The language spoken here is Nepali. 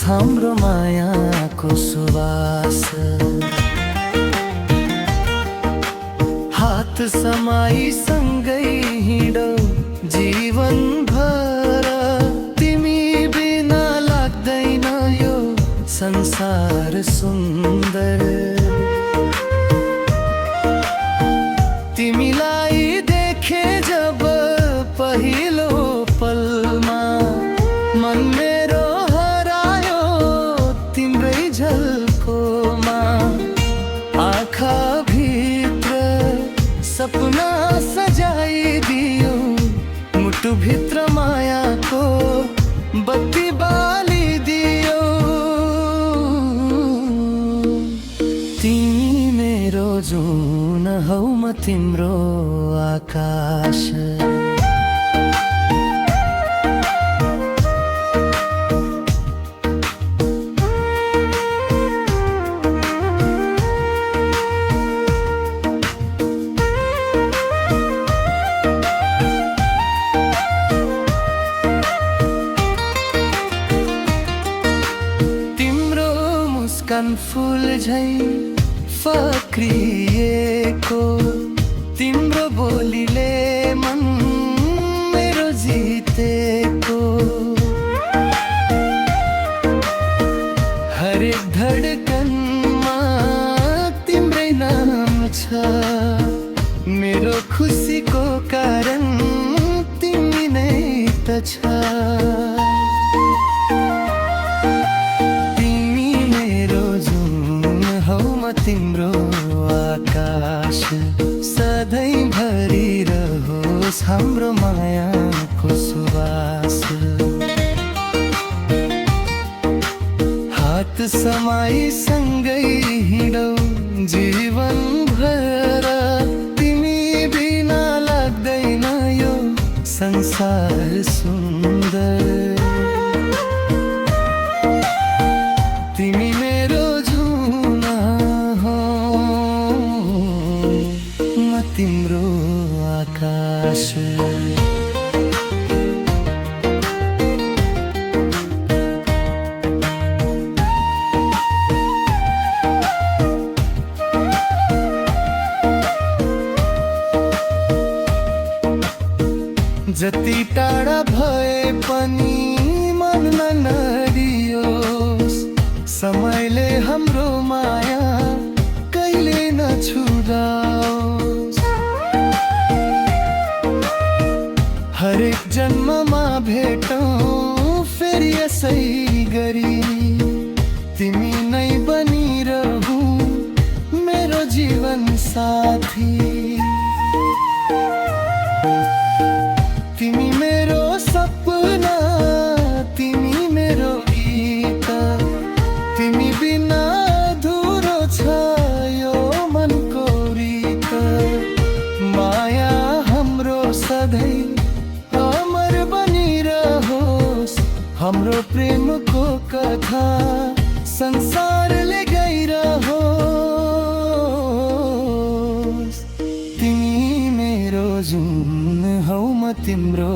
हाम्रो मायाको सुवास हात समाई सँगै हिँडौ जीवन भर तिमी बिना लाग्दैन यो संसार सुन्दर तिमीलाई देखे जब पहिलो पलमा मन मेरो हरायो तिम्रै झल्कोमा आँखा भित्र सपना सजाइदियो मुटु भित्र मायाको बत्ती बालिदियो तिमी मेरो जुन हौ म तिम्रो आकाश मुस्कान फूल झै फक्रिएको तिम्रो बोलीले मन मेरो जितेको हरेक धडकनमा तिम्रै नाम छ मेरो खुसीको कारण तिमी नै त छ तिम्रो आकाश सधैँ भरिरहोस् हाम्रो मायाको सुवास हात समाई सँगै हिँडौ जीवन भर तिमी बिना लाग्दैन यो संसार सुन्दर तिमी मेरो तिम्रो आकाश जति टाढा भए पनि मन नडरियोस् समयले हाम्रो माया कहिले नछुडाओस् हरेक जन्ममा भेटौँ फेरि यसै गरी तिमी नै बनिरहु मेरो जीवन साथी तिमी मेरो सपना तिमी मेरो गीत तिमी बिना अधुरो छ यो मनको रीत माया हाम्रो सधैँ अमर बनिरहोस् हाम्रो प्रेमको कथा संसारले गाइरहोस् तिमी मेरो जुन हौ म तिम्रो